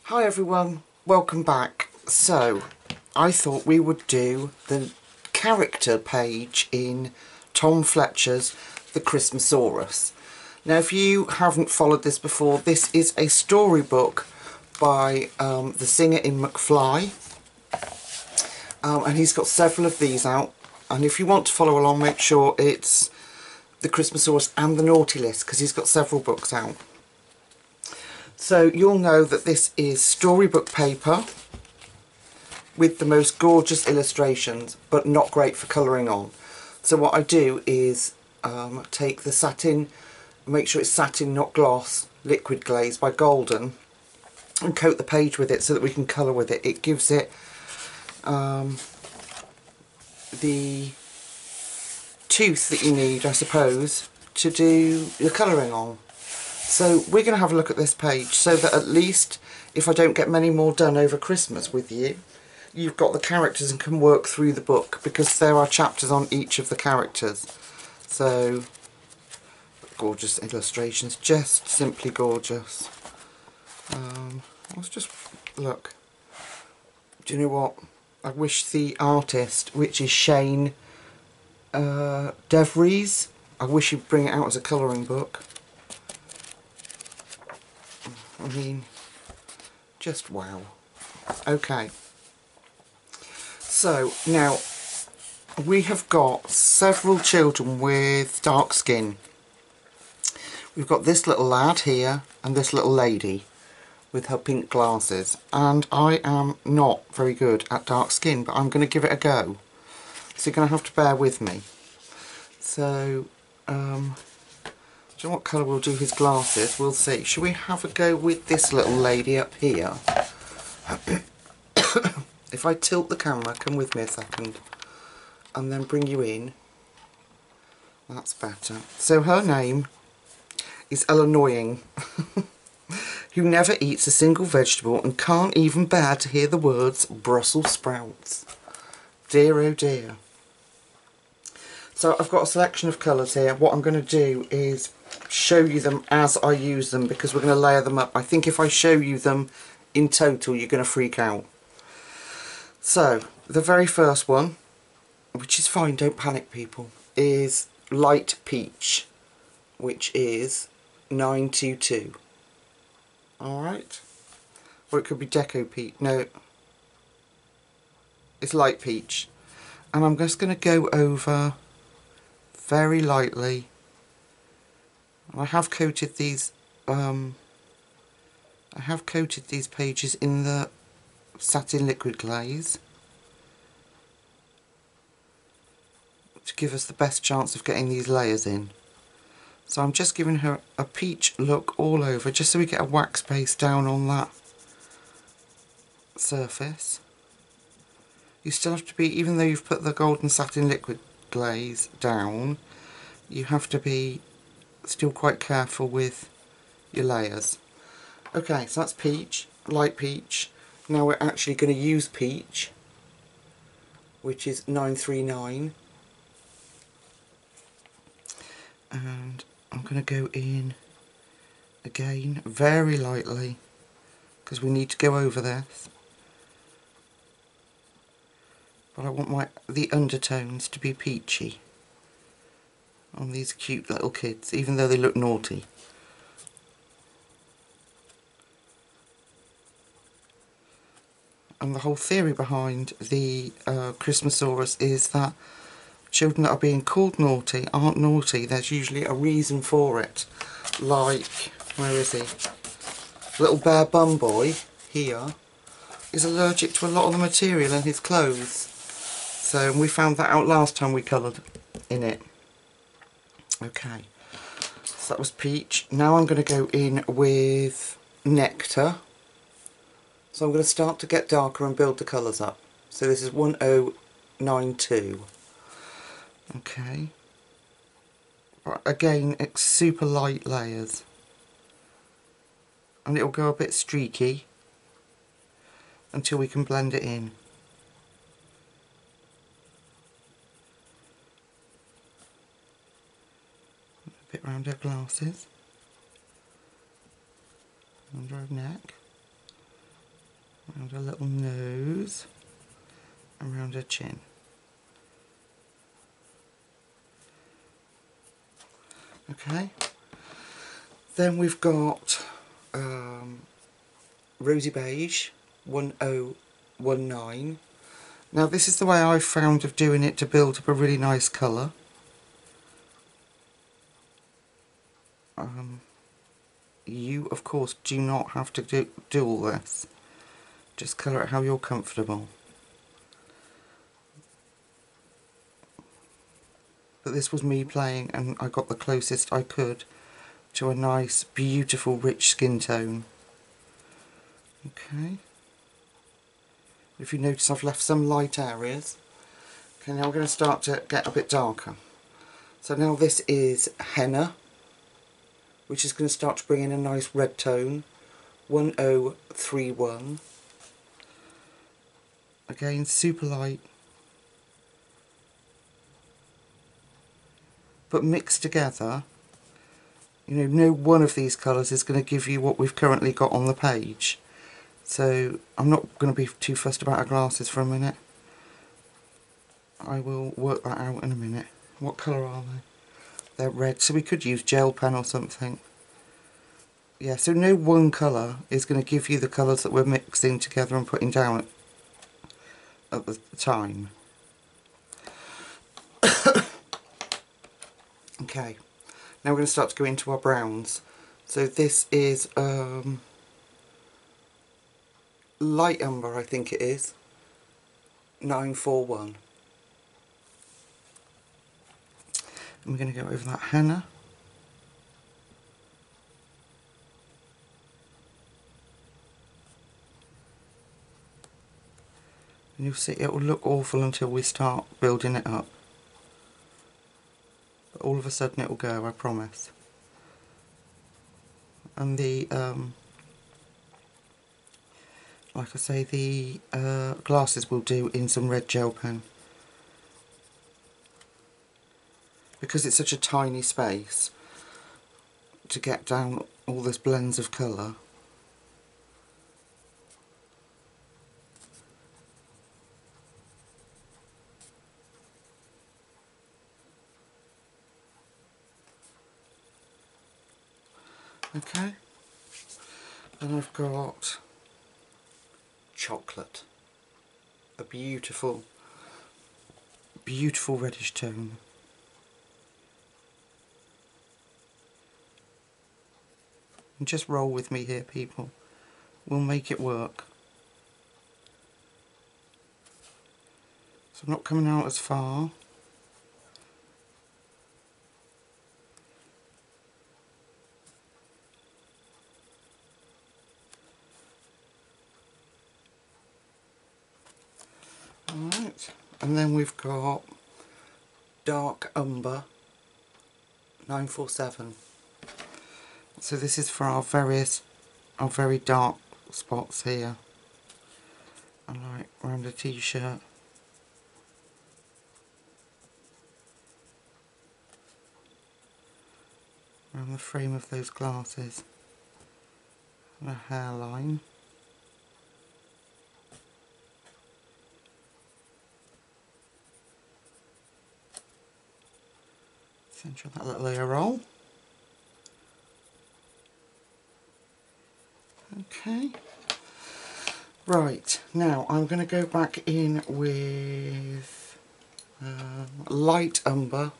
Hi everyone, welcome back. So, I thought we would do the character page in Tom Fletcher's The Christmasaurus. Now if you haven't followed this before, this is a storybook by the singer in McFly. And he's got several of these out. And if you want to follow along, make sure it's The Christmasaurus and the Naughty List, because he's got several books out. So you'll know that this is storybook paper with the most gorgeous illustrations, but not great for colouring on. So what I do is take the satin, make sure it's satin not gloss, liquid glaze by Golden, and coat the page with it so that we can colour with it. It gives it the tooth that you need, I suppose, to do your colouring on. So we're going to have a look at this page so that at least if I don't get many more done over Christmas with you, you've got the characters and can work through the book, because there are chapters on each of the characters. So, gorgeous illustrations, just simply gorgeous. Let's just look. Do you know what? I wish the artist, which is Shane DeVries, I wish he'd bring it out as a colouring book. I mean, just wow. Okay. So, now, we have got several children with dark skin. We've got this little lad here and this little lady with her pink glasses. And I am not very good at dark skin, but I'm going to give it a go. So you're going to have to bear with me. So, do you know what colour we'll do his glasses? We'll see. Shall we have a go with this little lady up here? If I tilt the camera, come with me a second, and then bring you in. That's better. So her name is Noying, who never eats a single vegetable and can't even bear to hear the words Brussels sprouts. Dear oh dear. So I've got a selection of colours here. What I'm going to do is show you them as I use them, because we're going to layer them up. I think if I show you them in total, you're going to freak out. So the very first one, which is fine, don't panic people, is Light Peach, which is 922. Alright? Or it could be Deco Peach. No, it's Light Peach. And I'm just going to go over very lightly. I have coated these pages in the satin liquid glaze to give us the best chance of getting these layers in. So I'm just giving her a peach look all over, just so we get a wax base down on that surface. You still have to be, even though you've put the golden satin liquid glaze down, you have to be still quite careful with your layers. Okay, so that's peach, light peach. Now we're actually going to use peach, which is 939. And I'm going to go in again very lightly, because we need to go over this. But I want the undertones to be peachy on these cute little kids, even though they look naughty. And the whole theory behind the Christmasaurus is that children that are being called naughty aren't naughty. There's usually a reason for it. Like, where is he? Little Bear Bum Boy here is allergic to a lot of the material in his clothes. So we found that out last time we coloured in it. Okay, so that was peach. Now I'm going to go in with nectar. So I'm going to start to get darker and build the colours up. So this is 1092. Okay. Again, it's super light layers. And it'll go a bit streaky until we can blend it in. A bit round her glasses. Under her neck. around her little nose, around her chin. Okay, then we've got Rosy Beige 1019. Now this is the way I found of doing it to build up a really nice colour. You of course do not have to do all this, just colour it how you're comfortable. But this was me playing and I got the closest I could to a nice beautiful rich skin tone. Okay, if you notice I've left some light areas. Okay, now we're going to start to get a bit darker. So now this is Henna, which is going to start to bring in a nice red tone, 1031. Again, super light, but mixed together. You know, no one of these colours is going to give you what we've currently got on the page. So I'm not going to be too fussed about our glasses for a minute. I will work that out in a minute. What colour are they? They're red, so we could use gel pen or something. Yeah, so no one colour is going to give you the colours that we're mixing together and putting down at the time. Okay, now we're going to start to go into our browns. So this is light umber, I think it is, 941. And we're going to go over that henna. And you'll see it will look awful until we start building it up. But all of a sudden it will go, I promise. And the, like I say, the glasses will do in some red gel pen. Because it's such a tiny space to get down all this blends of colour. Okay, and I've got chocolate, a beautiful, beautiful reddish tone. And just roll with me here, people. We'll make it work. So I'm not coming out as far. Alright, and then we've got dark umber 947. So this is for our very dark spots here. And like around a t-shirt. Around the frame of those glasses. And a hairline. Centre of that little ear roll. Okay. Right, now I'm going to go back in with light umber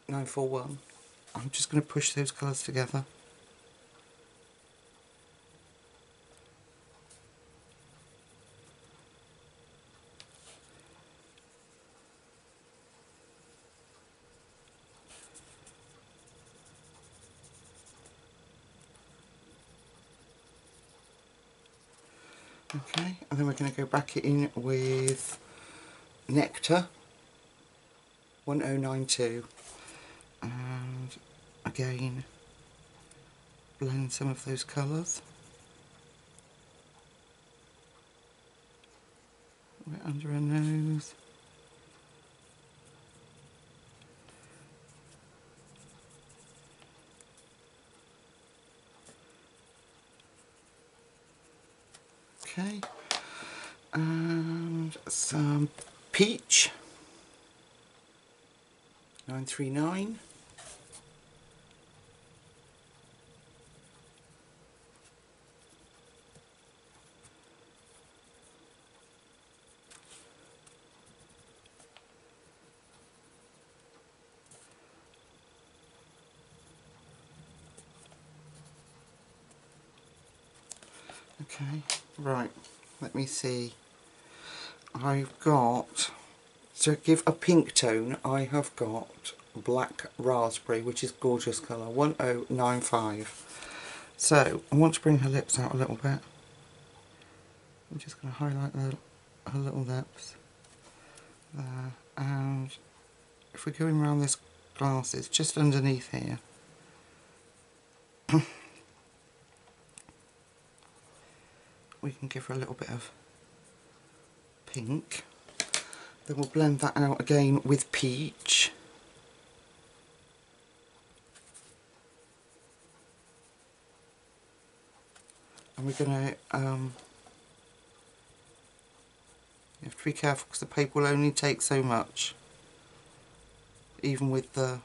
941. I'm just going to push those colours together. Okay, and then we're going to go back in with Nectar 1092 and again blend some of those colours right under her nose. Okay, and some peach, 939. Okay, right, let me see. I've got, to give a pink tone, I have got black raspberry, which is gorgeous colour, 1095. So, I want to bring her lips out a little bit. I'm just going to highlight her little lips there, and if we're going around this glasses, just underneath here, we can give her a little bit of pink. Then we'll blend that out again with peach. And we're going to, you have to be careful because the paper will only take so much, even with the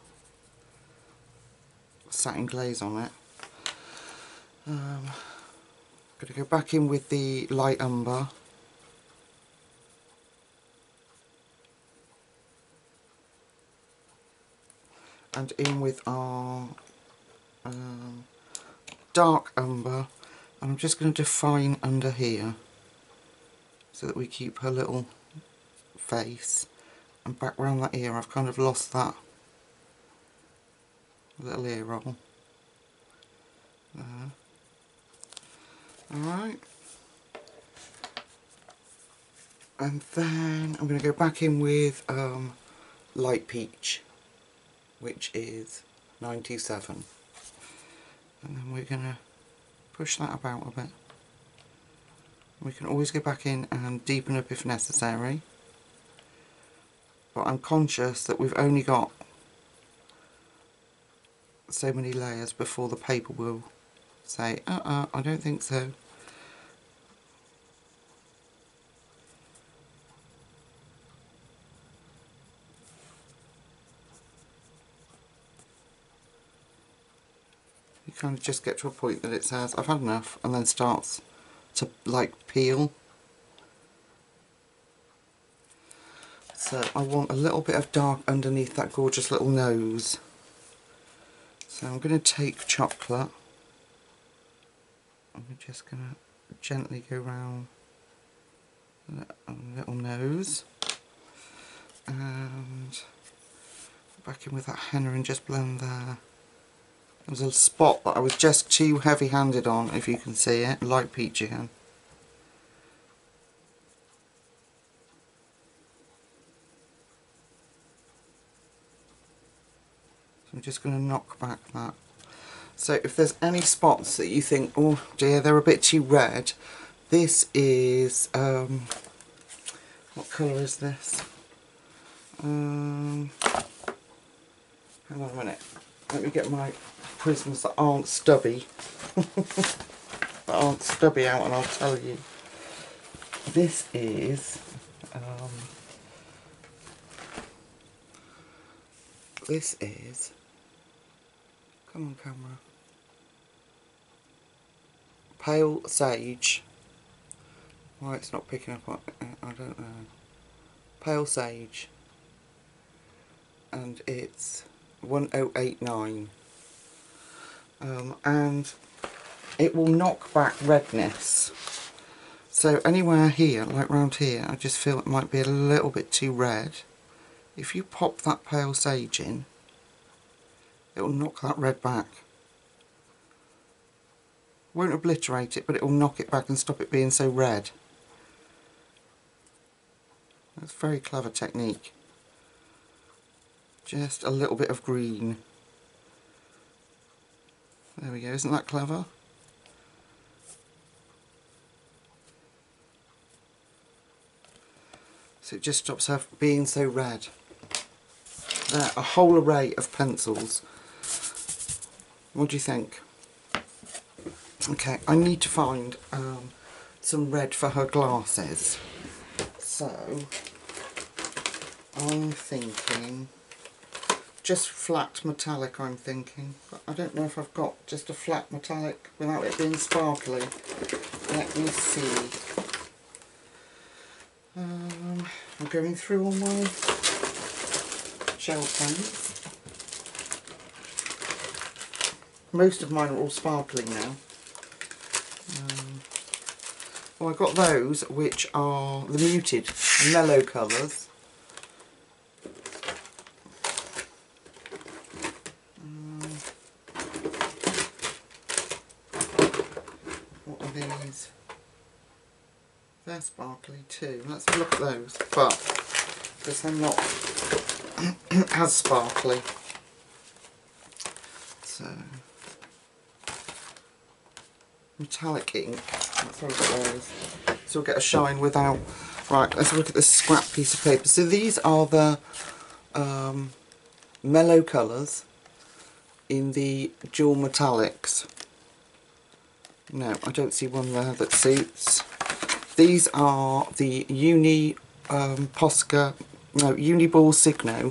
satin glaze on it. Going to go back in with the light umber. And in with our dark umber, and I'm just going to define under here so that we keep her little face, and back round that ear. I've kind of lost that little ear roll there. Alright, and then I'm going to go back in with light peach, which is 927, and then we're going to push that about a bit. We can always go back in and deepen up if necessary, but I'm conscious that we've only got so many layers before the paper will say, I don't think so. You kind of just get to a point that it says, I've had enough, and then starts to like peel. So I want a little bit of dark underneath that gorgeous little nose. So I'm going to take chocolate. I'm just going to gently go round the little nose. And back in with that henna and just blend there. There was a spot that I was just too heavy-handed on, if you can see it, light peach again. So I'm just going to knock back that. So if there's any spots that you think, oh dear, they're a bit too red, this is, what colour is this? Hang on a minute, let me get my prisms that aren't stubby, out, and I'll tell you. This is, come on camera, pale sage. Why it's not picking up on it, I don't know. Pale sage, and it's 1089, and it will knock back redness. So anywhere here, like round here, I just feel it might be a little bit too red. If you pop that pale sage in, it will knock that red back. Won't obliterate it, but it will knock it back and stop it being so red. That's a very clever technique. Just a little bit of green. There we go, isn't that clever? So it just stops her being so red. There, a whole array of pencils. What do you think? Okay, I need to find some red for her glasses. So I'm thinking just flat metallic, I'm thinking. But I don't know if I've got just a flat metallic without it being sparkly. Let me see. I'm going through all my gel pens. Most of mine are all sparkly now. Well, I've got those which are the muted, mellow colours. What are these? They're sparkly too. Let's have a look at those. But, because they're not as sparkly. So, metallic ink. Let's have a look at those. So we'll get a shine without. Right, let's look at this scrap piece of paper. So these are the mellow colours in the dual metallics. No, I don't see one there that suits. These are the Uniball Signo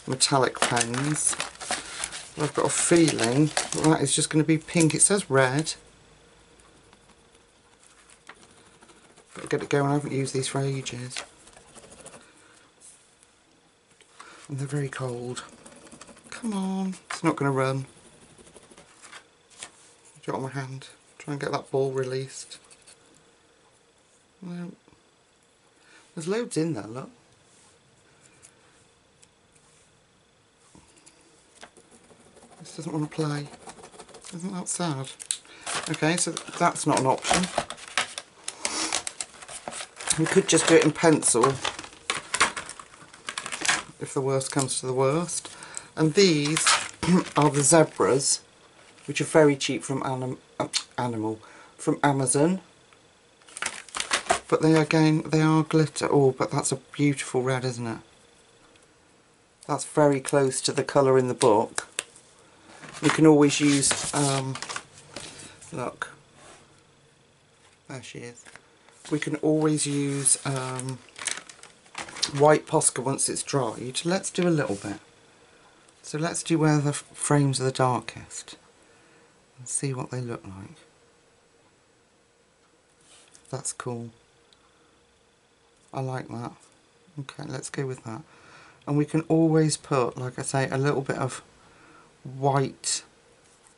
metallic pens. I've got a feeling that is just going to be pink. It says red. Better get it going. I haven't used these for ages. And they're very cold. Come on. It's not going to run. Do it on my hand. Try and get that ball released. No. There's loads in there, look. This doesn't want to play. Isn't that sad? Okay, so that's not an option. We could just do it in pencil, if the worst comes to the worst. And these are the zebras, which are very cheap from from Amazon. But they are glitter. Oh, but that's a beautiful red, isn't it? That's very close to the colour in the book. You can always use, look, there she is. We can always use white Posca once it's dried. Let's do a little bit. So let's do where the frames are the darkest and see what they look like. That's cool. I like that. Okay, let's go with that. And we can always put, like I say, a little bit of white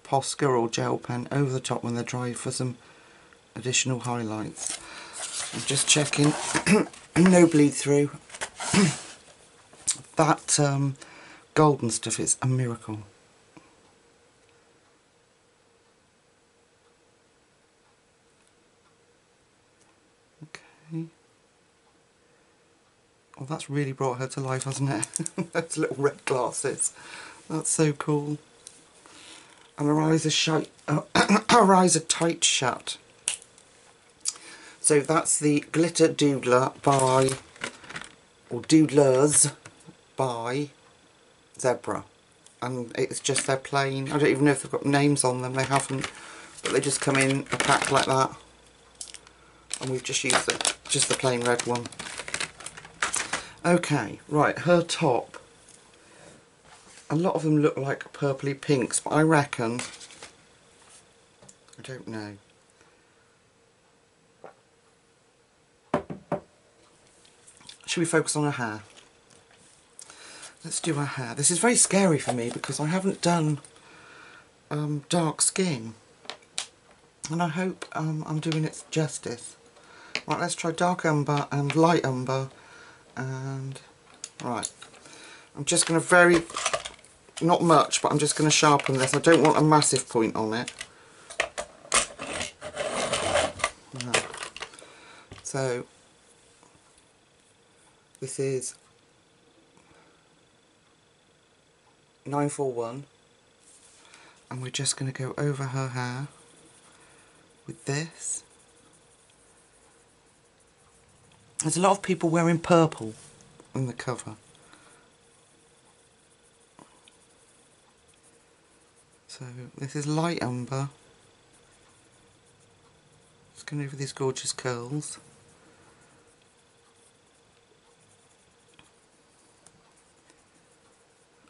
Posca or gel pen over the top when they're dry for some additional highlights. I'm just checking. No bleed through. That golden stuff is a miracle. Okay. Oh, that's really brought her to life, hasn't it? Those little red glasses. That's so cool. And her eyes are her eyes are tight shut. So that's the Glitter Doodler by, or Doodlers by Zebra. And it's just their plain, I don't even know if they've got names on them, they haven't. But they just come in a pack like that. And we've just used just the plain red one. Okay, right, her top. A lot of them look like purpley pinks, but I reckon, I don't know. Should we focus on her hair? Let's do her hair. This is very scary for me because I haven't done dark skin. And I hope I'm doing it justice. Right, let's try dark umber and light umber. And, right, I'm just going to not much, but I'm just going to sharpen this. I don't want a massive point on it. No. So, this is 941, and we're just going to go over her hair with this. There's a lot of people wearing purple on the cover. So this is light umber. Just going over these gorgeous curls.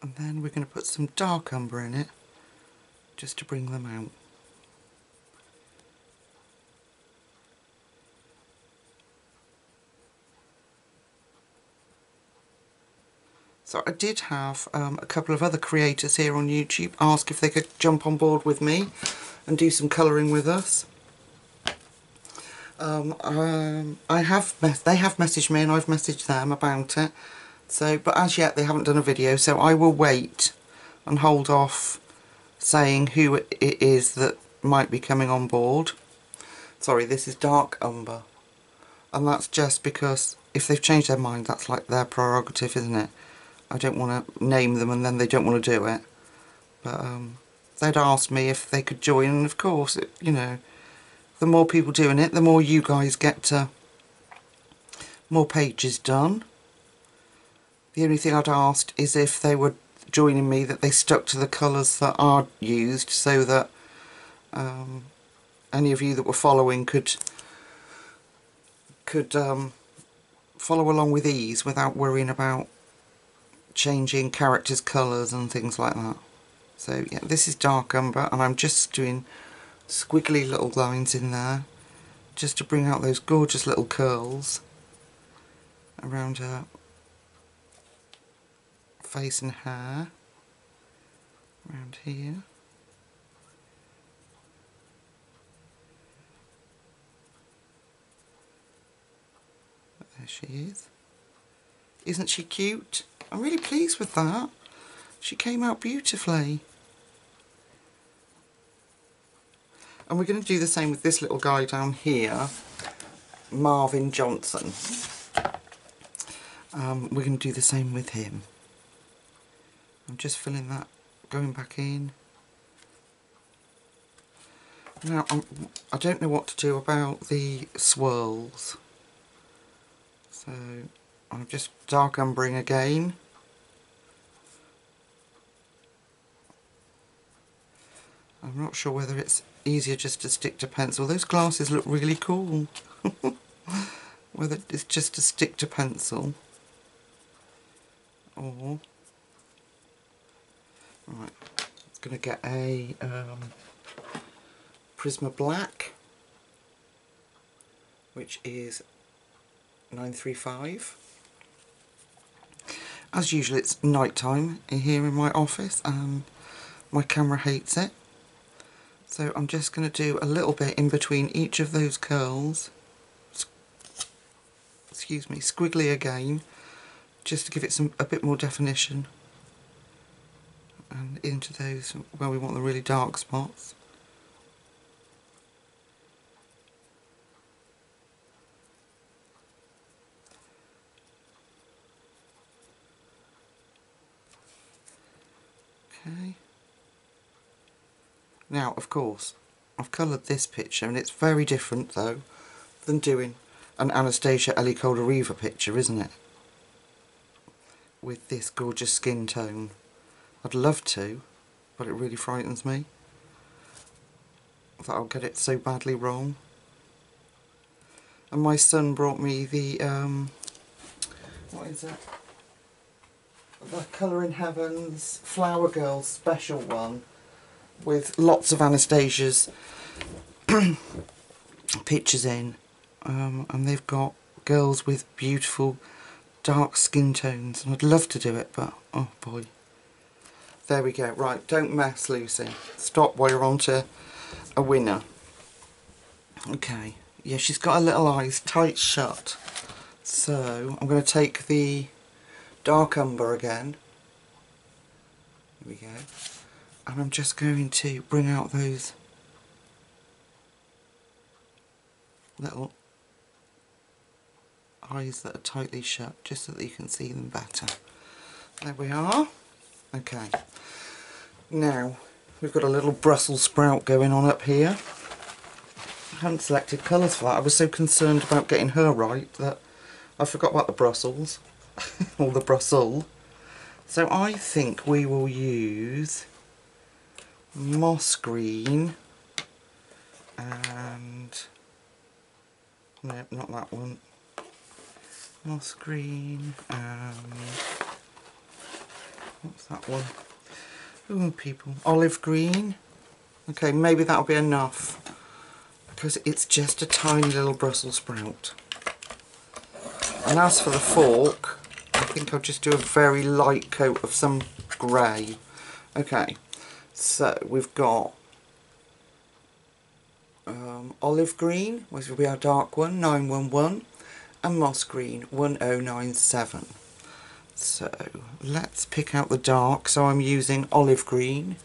And then we're going to put some dark umber in it, just to bring them out. So I did have a couple of other creators here on YouTube ask if they could jump on board with me and do some colouring with us. They have messaged me and I've messaged them about it. So, but as yet they haven't done a video, so I will wait and hold off saying who it is that might be coming on board. Sorry, this is dark umber, and that's just because if they've changed their mind, that's like their prerogative, isn't it? I don't want to name them and then they don't want to do it. But they'd asked me if they could join, and of course, you know, the more people doing it, the more you guys get more pages done. The only thing I'd asked is if they were joining me, that they stuck to the colours that are used, so that any of you that were following could follow along with ease without worrying about changing characters' colours and things like that. So yeah, this is dark umber, and I'm just doing squiggly little lines in there just to bring out those gorgeous little curls around her face and hair, around here. There she is. Isn't she cute? I'm really pleased with that. She came out beautifully. And we're going to do the same with this little guy down here, Marvin Johnson. We're going to do the same with him. I'm just filling that, going back in. Now, I don't know what to do about the swirls. So, I'm just dark umbering again. I'm not sure whether it's easier just to stick to pencil. Those glasses look really cool. Whether it's just to stick to pencil or... Right, it's going to get a Prisma Black, which is 935. As usual, it's night time here in my office and my camera hates it. So I'm just going to do a little bit in between each of those curls. Excuse me, squiggly again, just to give it a bit more definition. And into those where we want the really dark spots. Okay. Now, of course, I've coloured this picture, and it's very different, though, than doing an Anastasia Ellie Calder Reaver picture, isn't it? With this gorgeous skin tone. I'd love to, but it really frightens me that I'll get it so badly wrong. And my son brought me the, what is it? The Colour in Heaven's Flower Girls special one, with lots of Anastasia's pictures in, and they've got girls with beautiful dark skin tones, and I'd love to do it, but oh boy. There we go. Right, don't mess, Lucy. Stop while you're on to a winner. Okay, yeah, she's got her little eyes tight shut, so I'm going to take the dark umber again. Here we go. And I'm just going to bring out those little eyes that are tightly shut, just so that you can see them better. There we are. Okay. Now, we've got a little Brussels sprout going on up here. I haven't selected colours for that. I was so concerned about getting her right that I forgot about the Brussels, or the Brussels. So I think we will use moss green and No, not that one. Moss green and what's that one? Oh, people. Olive green. Okay, maybe that'll be enough because it's just a tiny little Brussels sprout. And as for the fork, I think I'll just do a very light coat of some grey. Okay, so we've got olive green, which will be our dark one, 911, and moss green, 1097. So let's pick out the dark. So I'm using olive green.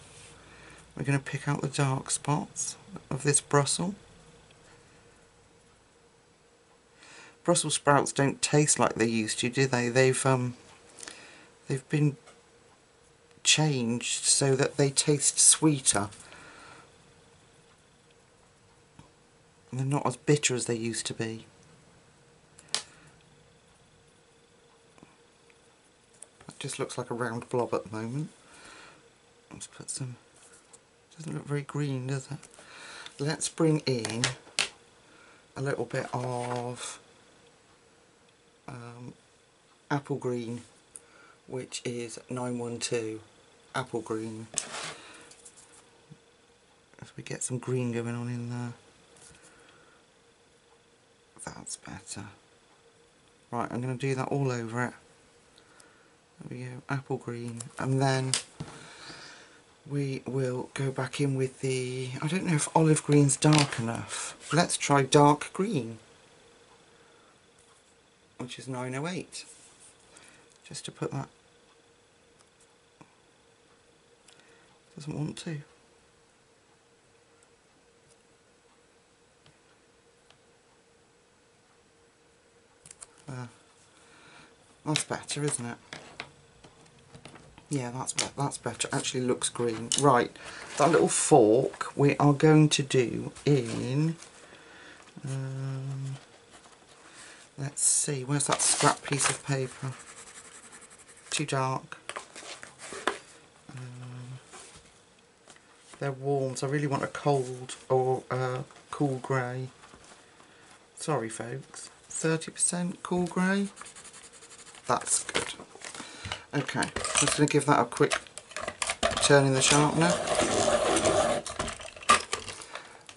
We're going to pick out the dark spots of this Brussels. Brussels sprouts don't taste like they used to, do they? They've been changed so that they taste sweeter. And they're not as bitter as they used to be. That just looks like a round blob at the moment. Let's put some... Doesn't look very green, does it? Let's bring in a little bit of apple green, which is 912 apple green. As we get some green going on in there. That's better. Right, I'm going to do that all over it. There we go, apple green. And then we will go back in with the... I don't know if olive green's dark enough. Let's try dark green, which is 908. Just to put that... Doesn't want to. That's better, isn't it? Yeah, that's better. Actually looks green. Right, that little fork we are going to do in... let's see, where's that scrap piece of paper? Too dark. They're warm, so I really want a cold or cool grey. Sorry folks, 30% cool grey. That's good. Okay, I'm just going to give that a quick turn in the sharpener.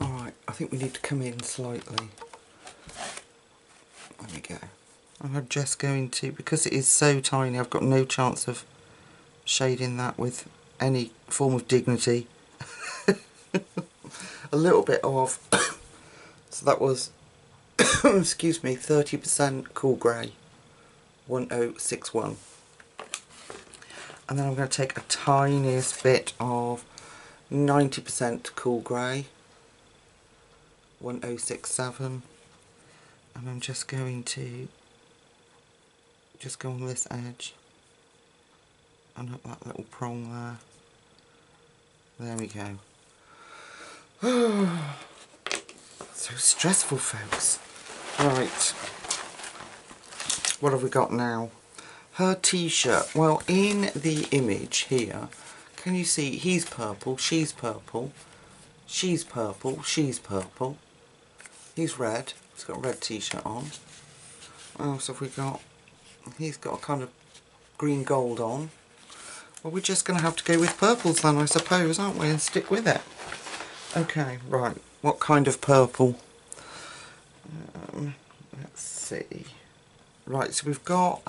Alright, I think we need to come in slightly. There we go. I'm just going to, because it is so tiny, I've got no chance of shading that with any form of dignity. A little bit of, so that was, excuse me, 30% cool grey, 1061. And then I'm going to take a tiniest bit of 90% cool grey, 1067, and I'm just going to just go on this edge and up that little prong there. There we go. So stressful, folks. Right, what have we got now? Her t-shirt. Well, in the image here, can you see he's purple, she's purple, she's purple, she's purple, he's red, he's got a red t-shirt on. What else have we got? He's got a kind of green gold on. Well, we're just going to have to go with purples then, I suppose, aren't we, and stick with it. Okay, right, what kind of purple? Let's see. Right, so we've got,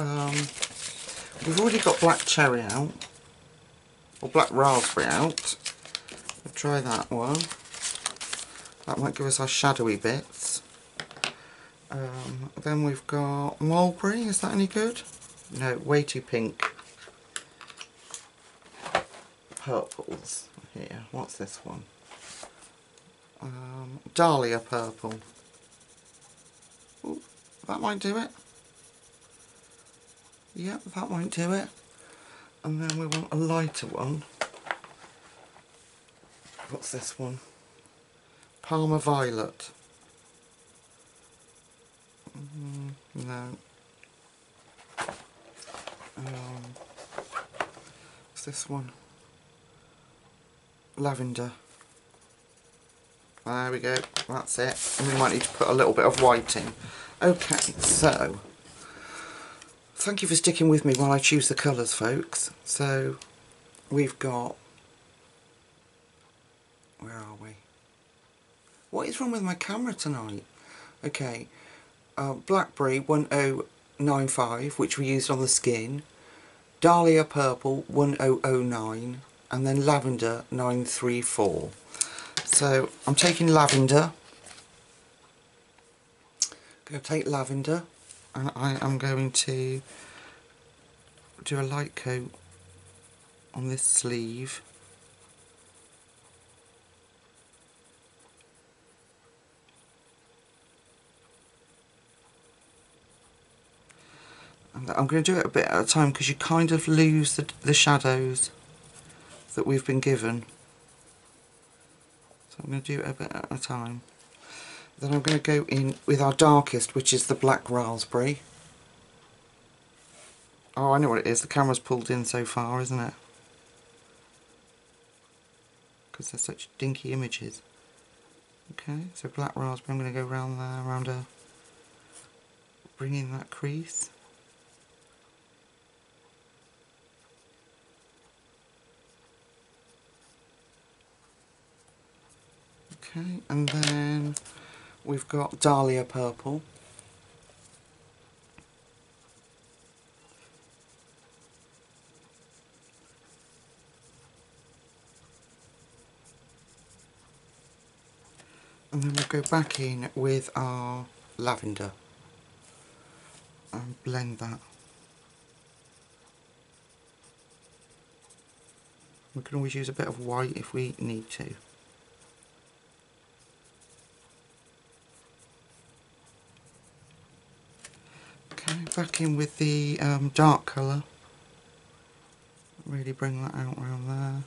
we've already got black cherry out, or black raspberry out. We'll try that one. That might give us our shadowy bits. Then we've got mulberry, is that any good? No, way too pink. Purples here, what's this one? Dahlia purple. Ooh, that might do it. Yep, that might do it. And then we want a lighter one. What's this one? Parma violet. No. What's this one? Lavender. There we go, that's it. And we might need to put a little bit of white in. Okay, so thank you for sticking with me while I choose the colours, folks. So we've got, where are we? What is wrong with my camera tonight? Okay, Blackberry 1095, which we used on the skin, Dahlia Purple 1009, and then Lavender 934. So I'm taking lavender. Going to take lavender, and I am going to do a light coat on this sleeve. And I'm going to do it a bit at a time because you kind of lose the shadows that we've been given. So I'm going to do it a bit at a time. Then I'm going to go in with our darkest, which is the black raspberry. Oh, I know what it is. The camera's pulled in so far, isn't it? Because they're such dinky images. Okay, so black raspberry, I'm going to go round there, around her, bring in that crease. Okay, and then we've got Dahlia Purple. And then we'll go back in with our lavender and blend that. We can always use a bit of white if we need to. Okay, back in with the dark colour. Really bring that out around there.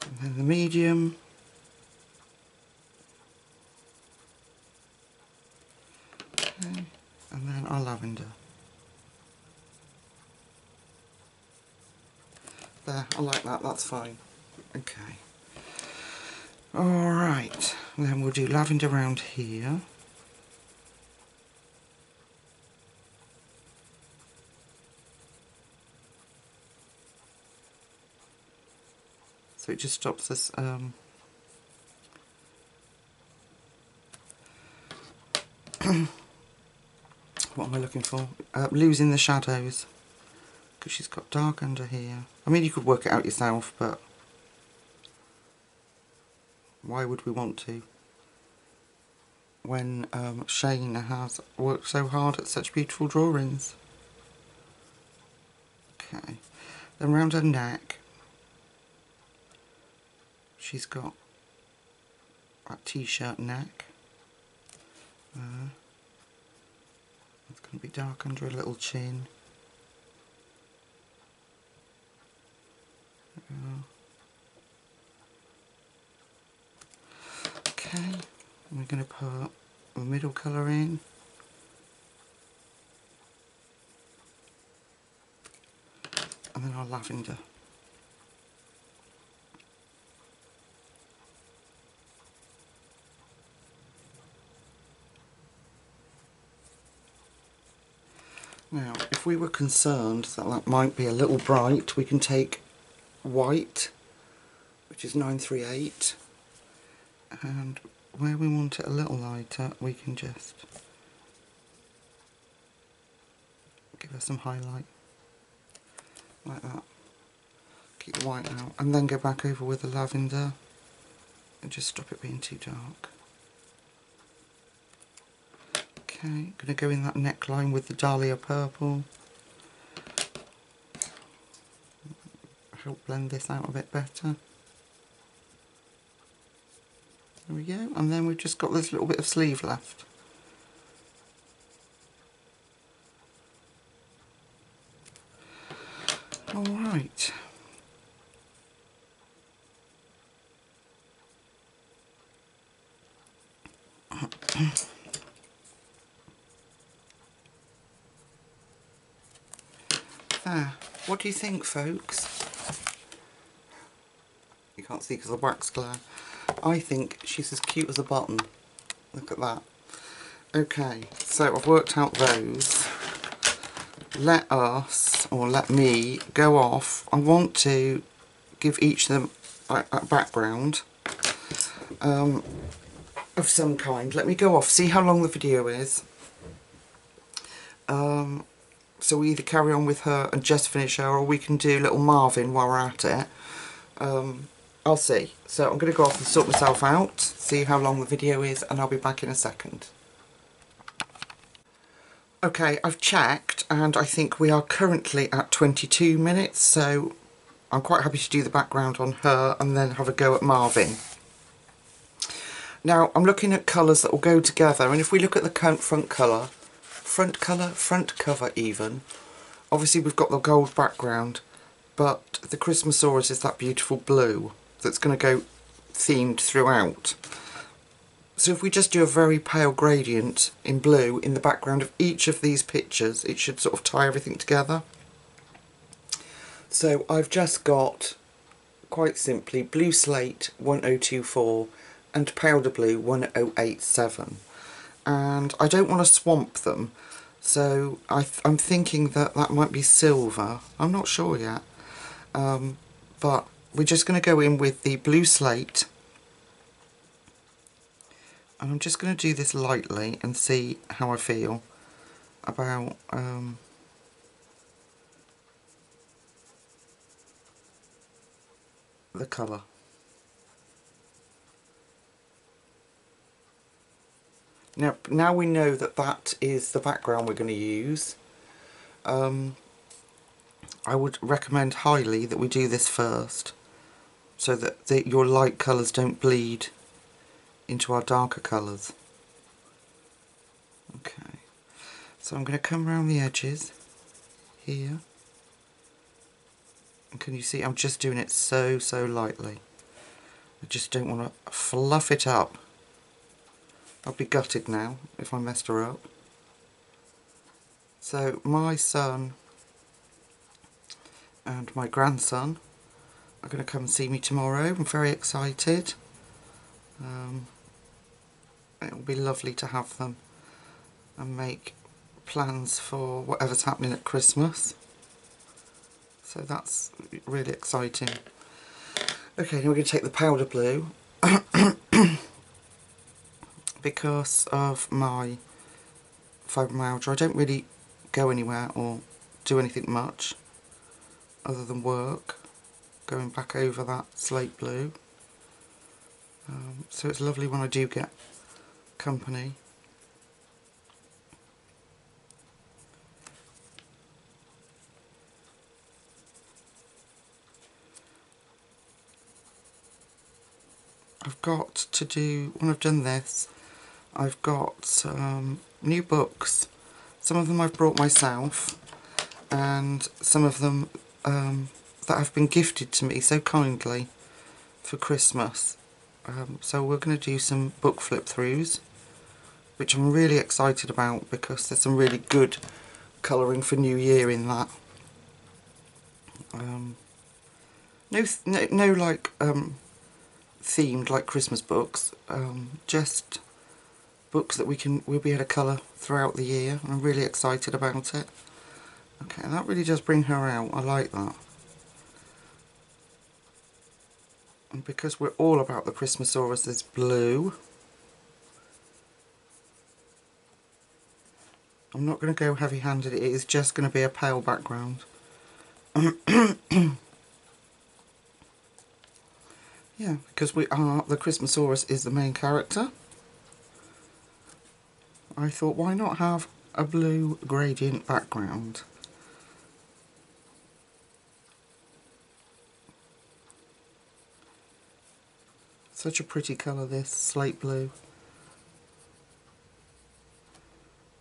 And then the medium. Okay, and then our lavender. There, I like that, that's fine. Okay. Alright, then we'll do lavender around here. So it just stops us what am I looking for? Losing the shadows. Because she's got dark under here. I mean, you could work it out yourself, but why would we want to? When Shane has worked so hard at such beautiful drawings. Okay. Then round her neck, she's got that t-shirt neck. It's going to be dark under a little chin. Okay, and we're going to put the middle colour in. And then our lavender. Now, if we were concerned that that might be a little bright, we can take white, which is 938, and where we want it a little lighter, we can just give her some highlight, like that. Keep the white out, and then go back over with the lavender, and just stop it being too dark. Okay, going to go in that neckline with the Dahlia Purple. Help blend this out a bit better. There we go, and then we've just got this little bit of sleeve left. Alright. There. What do you think, folks? You can't see because of the wax glare. I think she's as cute as a button. Look at that. Okay, so I've worked out those. Let us, or let me, go off. I want to give each of them a background of some kind. Let me go off, see how long the video is. So we either carry on with her and just finish her, or we can do little Marvin while we're at it. I'll see. So I'm going to go off and sort myself out, see how long the video is, and I'll be back in a second. Okay, I've checked, and I think we are currently at 22 minutes, so I'm quite happy to do the background on her and then have a go at Marvin. Now, I'm looking at colours that will go together, and if we look at the front cover even, obviously we've got the gold background, but the Christmasaurus is that beautiful blue that's going to go themed throughout. So if we just do a very pale gradient in blue in the background of each of these pictures, it should sort of tie everything together. So I've just got, quite simply, blue slate 1024 and powder blue 1087. And I don't want to swamp them, so I'm thinking that might be silver. I'm not sure yet. But we're just going to go in with the blue slate. And I'm just going to do this lightly and see how I feel about the colour. Now we know that that is the background we're going to use. I would recommend highly that we do this first, so that your light colours don't bleed into our darker colours. Okay, so I'm going to come around the edges here, and can you see I'm just doing it so lightly. I just don't want to fluff it up. I'll be gutted now if I messed her up. So my son and my grandson are going to come and see me tomorrow. I'm very excited. It'll be lovely to have them and make plans for whatever's happening at Christmas. So that's really exciting. Okay, now we're going to take the powder blue. Because of my fibromyalgia, I don't really go anywhere or do anything much other than work, going back over that slate blue. So it's lovely when I do get company. I've got to do, when I've done this, I've got new books. Some of them I've brought myself, and some of them that have been gifted to me so kindly for Christmas. So we're going to do some book flip throughs, which I'm really excited about because there's some really good colouring for New Year in that. No like themed like Christmas books, just books that we'll be able to colour throughout the year. I'm really excited about it. Okay, and that really does bring her out. I like that. And because we're all about the Christmasaurus, there's blue. I'm not going to go heavy-handed. It is just going to be a pale background. Yeah, because the Christmasaurus is the main character. I thought, why not have a blue gradient background? Such a pretty colour, this slate blue.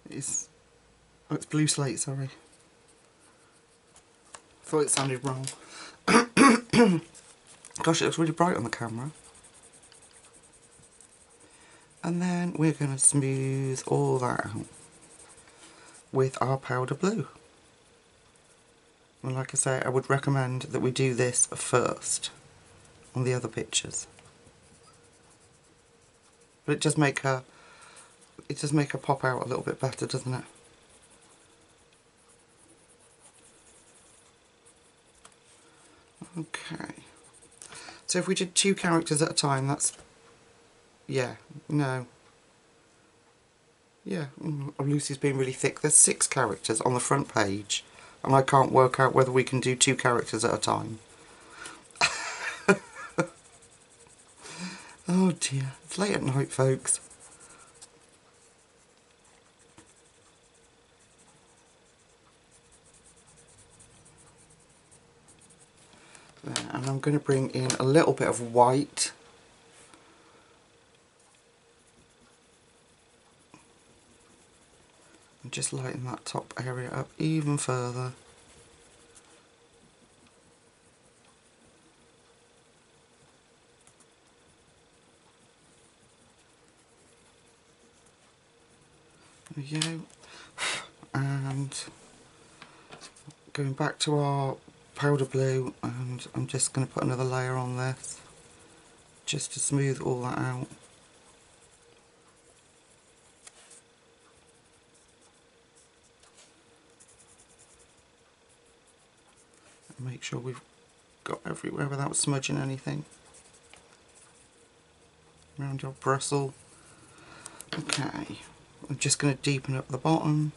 It's blue slate, sorry. Thought it sounded wrong. Gosh, it looks really bright on the camera. And then we're going to smooth all that out with our powder blue. And like I say, I would recommend that we do this first on the other pictures. But it does make her pop out a little bit better, doesn't it? Okay. So if we did 2 characters at a time, that's... yeah, no. Yeah, oh, Lucy's been really thick. There's 6 characters on the front page, and I can't work out whether we can do 2 characters at a time. Oh dear, it's late at night, folks. There, and I'm going to bring in a little bit of white. And just lighten that top area up even further. There we go. And going back to our powder blue, and I'm just going to put another layer on this just to smooth all that out. And make sure we've got everywhere without smudging anything around your bristle. Okay, I'm just going to deepen up the bottom.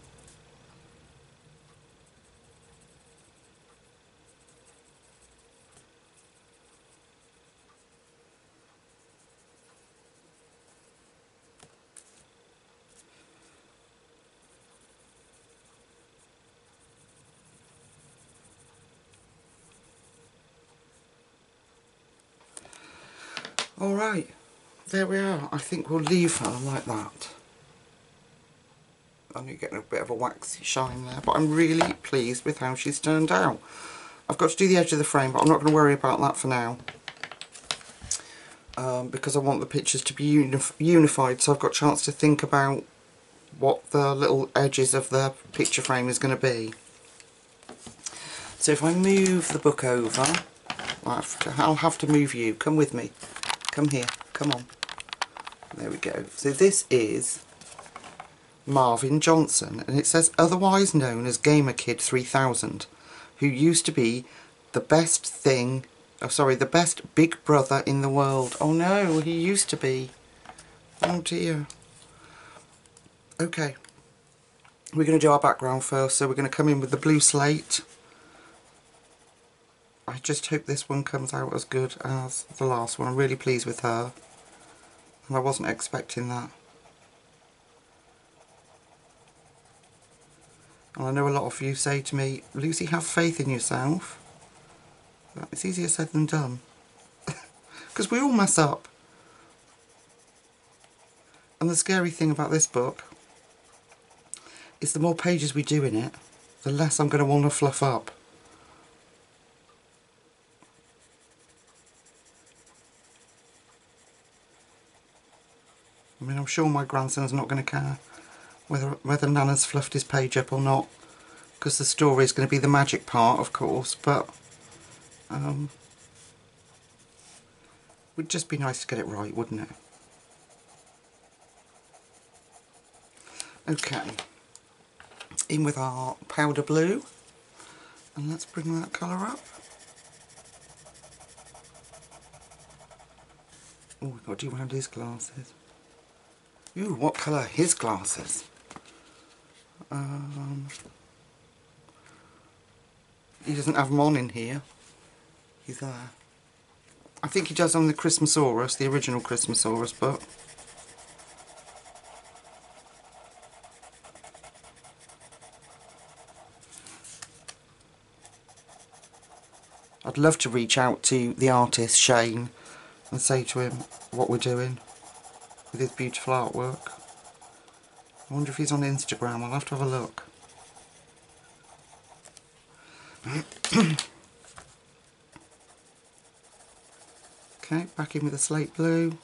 Alright, there we are. I think we'll leave her like that. I'm getting a bit of a waxy shine there, but I'm really pleased with how she's turned out. I've got to do the edge of the frame, but I'm not going to worry about that for now. Because I want the pictures to be unified, so I've got a chance to think about what the little edges of the picture frame is going to be. So if I move the book over, I'll have to move you. Come with me. Come here. Come on. There we go. So this is Marvin Johnson, and it says otherwise known as Gamer Kid 3000, who used to be the best thing, the best big brother in the world. Oh no, he used to be. Oh dear. Okay, we're going to do our background first, so we're going to come in with the blue slate. I just hope this one comes out as good as the last one. I'm really pleased with her, and I wasn't expecting that. And I know a lot of you say to me, Lucy, have faith in yourself. It's easier said than done. Because we all mess up. And the scary thing about this book is the more pages we do in it, the less I'm going to want to fluff up. I mean, I'm sure my grandson's not going to care whether Nana's fluffed his page up or not, because the story is going to be the magic part, of course, but would just be nice to get it right, wouldn't it? Okay, in with our powder blue, and let's bring that colour up. Oh, we've got to do around his glasses. Ooh, what colour are his glasses? He doesn't have them on in here. He's there. I think he does on the Christmasaurus, the original Christmasaurus book. I'd love to reach out to the artist, Shane, and say to him what we're doing with his beautiful artwork. I wonder if he's on Instagram. I'll have to have a look. Okay, back in with the slate blue.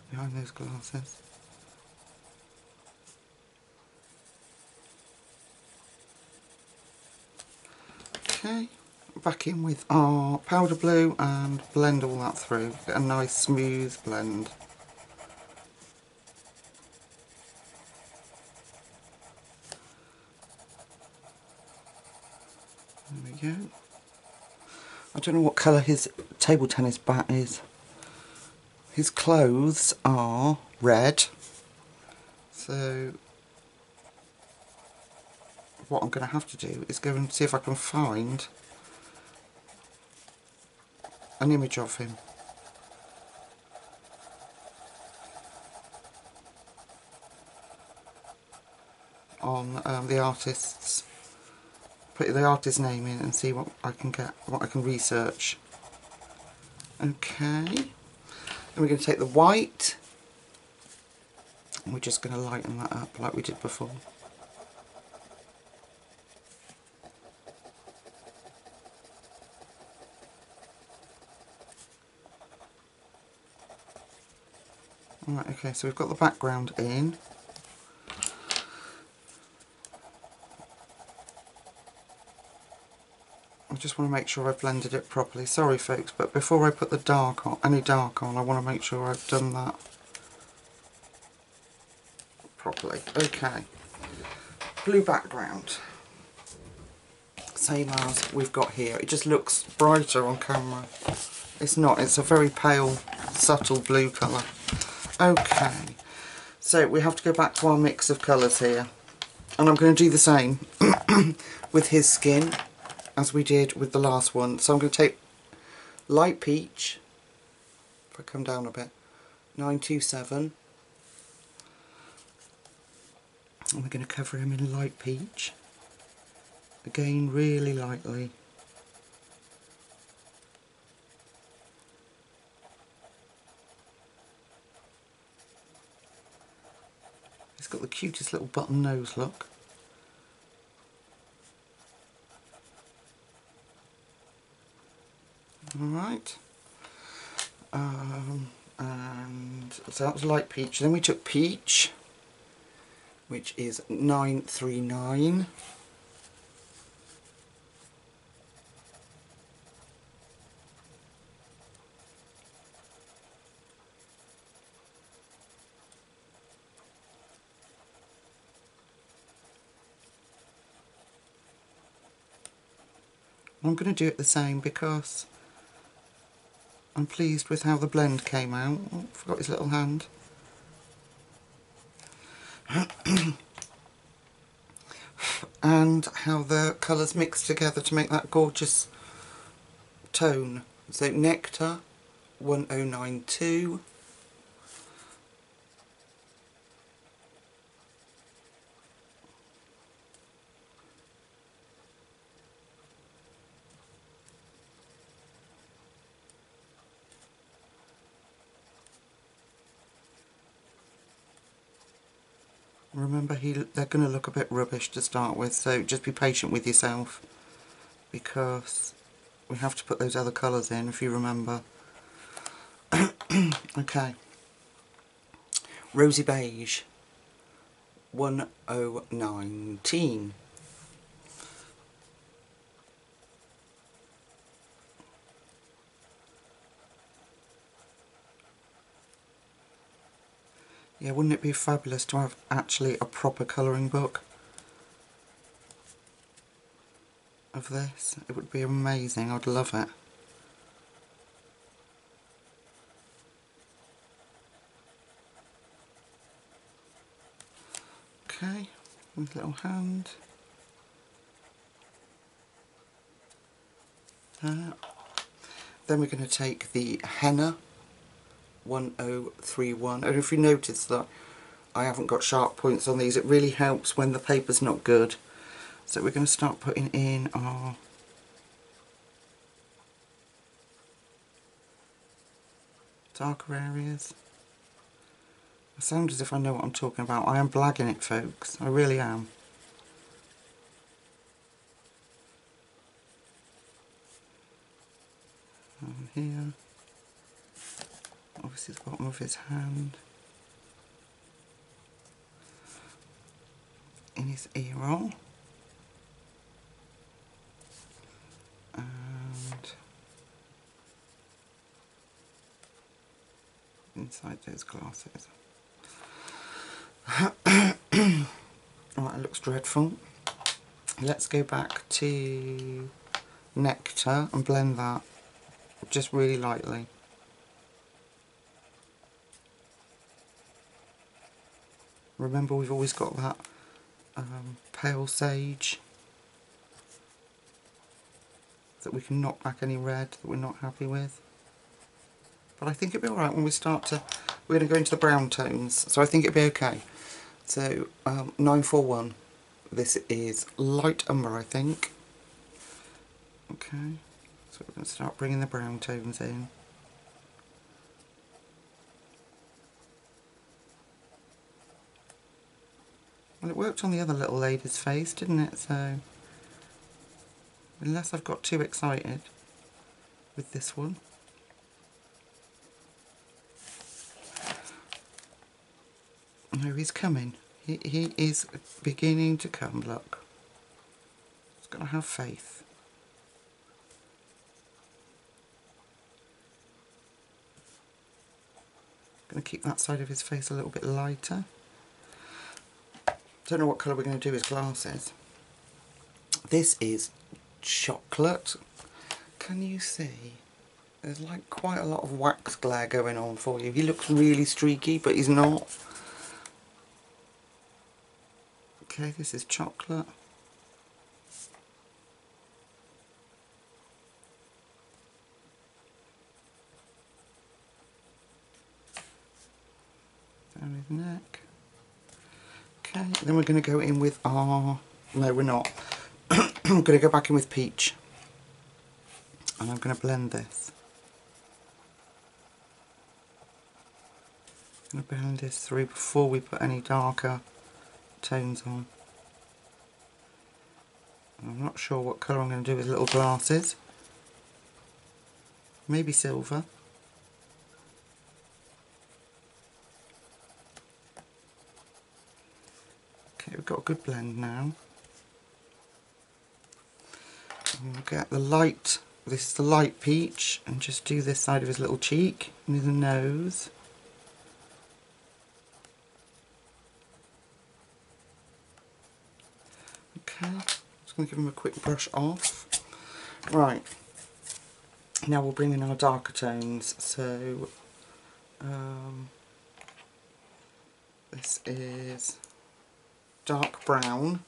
behind those glasses. Okay, back in with our powder blue and blend all that through. Get a nice smooth blend. There we go. I don't know what colour his table tennis bat is. His clothes are red, so what I'm going to have to do is go and see if I can find an image of him. On the artist's, put the artist's name in and see what I can get, what I can research. Okay, then we're going to take the white and we're just going to lighten that up like we did before. Alright, okay, so we've got the background in. I just want to make sure I've blended it properly. Sorry folks, but before I put the dark on, any dark on, I want to make sure I've done that properly. Okay, blue background. Same as we've got here. It just looks brighter on camera. It's not, it's a very pale, subtle blue colour. Okay, so we have to go back to our mix of colours here. And I'm going to do the same with his skin as we did with the last one. So I'm going to take light peach, if I come down a bit, 927. And we're going to cover him in light peach. Again, really lightly. He's got the cutest little button nose look. Alright. And so that was light peach. Then we took peach, which is 939. I'm going to do it the same because I'm pleased with how the blend came out. Oh, forgot his little hand. And how the colours mix together to make that gorgeous tone. So Nectar 1092. Remember, they're going to look a bit rubbish to start with, so just be patient with yourself because we have to put those other colours in, if you remember. Okay. Rosy Beige 1019. Yeah, wouldn't it be fabulous to have actually a proper colouring book of this? It would be amazing, I'd love it. Okay, with a little hand. Then we're going to take the Henna 1031. And if you notice that I haven't got sharp points on these, it really helps when the paper's not good. So we're going to start putting in our darker areas. I sound as if I know what I'm talking about. I am blagging it, folks. I really am. And here. Obviously This is the bottom of his hand. In his ear roll. And inside those glasses. Right, it looks dreadful. Let's go back to Nectar and blend that just really lightly. Remember, we've always got that pale sage that we can knock back any red that we're not happy with. But I think it'll be alright when we start to... We're going to go into the brown tones, so I think it'll be okay. So, 941. This is light umber, I think. Okay, so we're going to start bringing the brown tones in. Well, it worked on the other little lady's face, didn't it? So, unless I've got too excited with this one. No, he's coming. He is beginning to come, look. He's got to have faith. Going to keep that side of his face a little bit lighter. Don't know what colour we're going to do his glasses. This is chocolate. Can you see? There's like quite a lot of wax glare going on for you. He looks really streaky, but he's not. Okay, this is chocolate. Down his neck. Okay, then we're going to go in with our... No, we're not. I'm going to go back in with peach. And I'm going to blend this. I'm going to blend this through before we put any darker tones on. I'm not sure what colour I'm going to do with little glasses. Maybe silver. Okay, we've got a good blend now. And we'll get the light, this is the light peach, and just do this side of his little cheek and his nose. Okay, just going to give him a quick brush off. Right, now we'll bring in our darker tones. So, this is dark brown,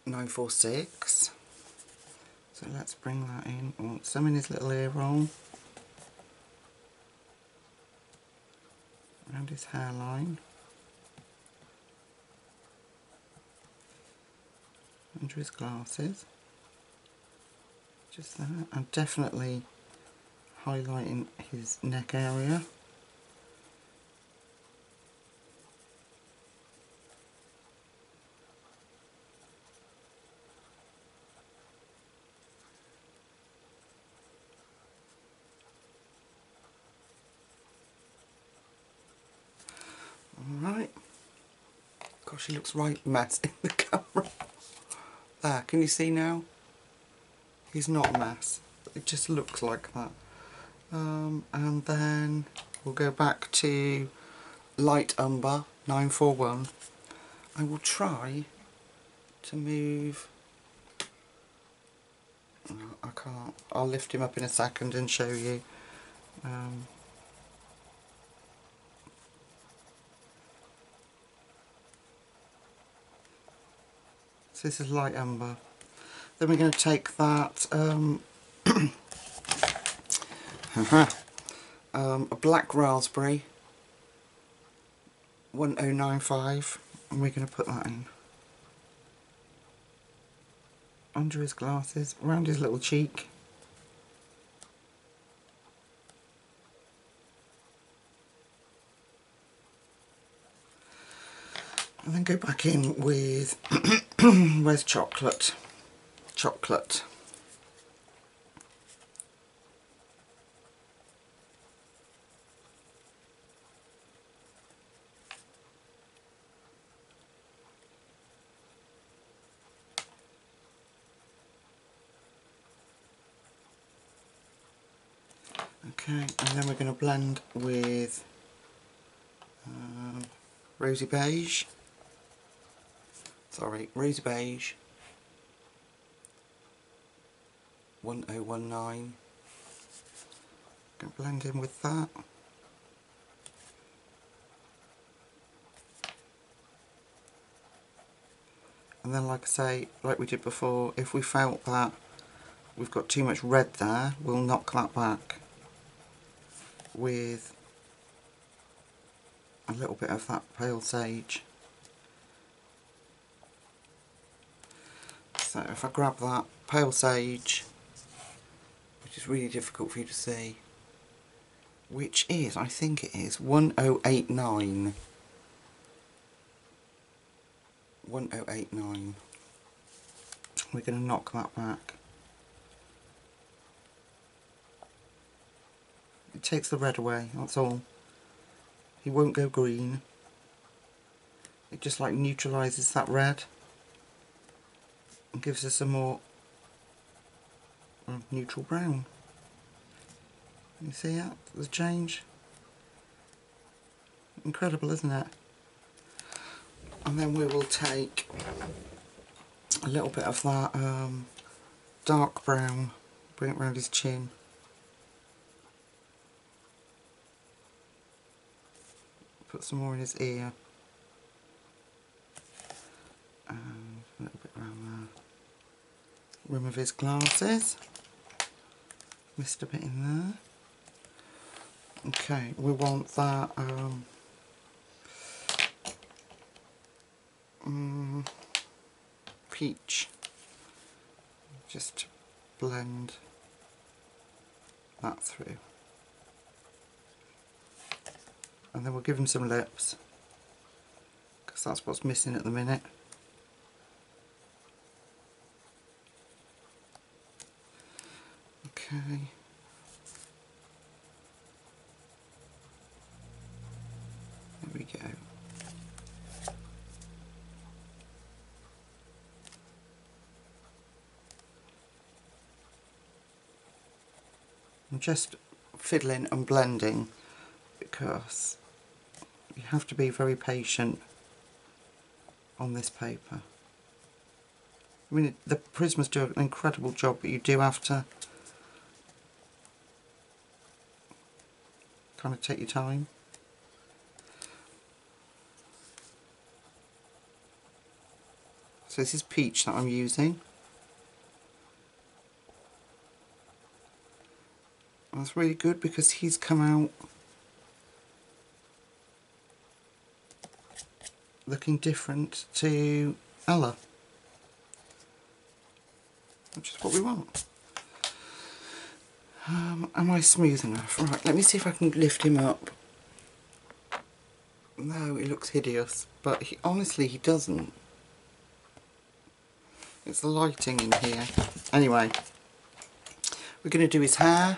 946. So let's bring that in. I want some in his little ear roll, around his hairline, under his glasses, just that, and definitely highlighting his neck area. Alright, gosh, he looks right mad in the camera. There, can you see now? He's not a mess, it just looks like that. And then we'll go back to light umber, 941. I will try to move... No, I can't. I'll lift him up in a second and show you. So this is light umber. Then we're going to take that a black raspberry, 1095, and we're going to put that in under his glasses, around his little cheek. And then go back in with where's chocolate? Chocolate. Okay, and then we're going to blend with rosy beige. Sorry, rosy beige 1019. Going to blend in with that. And then, like I say, like we did before, if we felt that we've got too much red there, we'll knock that back with a little bit of that pale sage. So if I grab that pale sage, which is really difficult for you to see, which is, I think it is 1089. 1089. We're going to knock that back. It takes the red away, that's all. He won't go green. It just like neutralises that red and gives us a more neutral brown. You see that? The change? Incredible, isn't it? And then we will take a little bit of that dark brown, bring it around his chin. Put some more in his ear. And a little bit around the rim of his glasses. Missed a bit in there. Okay, we want that peach. Just to blend that through. And then we'll give him some lips, because that's what's missing at the minute. Okay. There we go. I'm just fiddling and blending because you have to be very patient on this paper. I mean, the Prismas do an incredible job, but you do have to kind of take your time. So this is peach that I'm using. And that's really good because he's come out looking different to Ella, which is what we want. Am I smooth enough? Right, let me see if I can lift him up. No, he looks hideous, but honestly he doesn't. It's the lighting in here. Anyway, we're going to do his hair,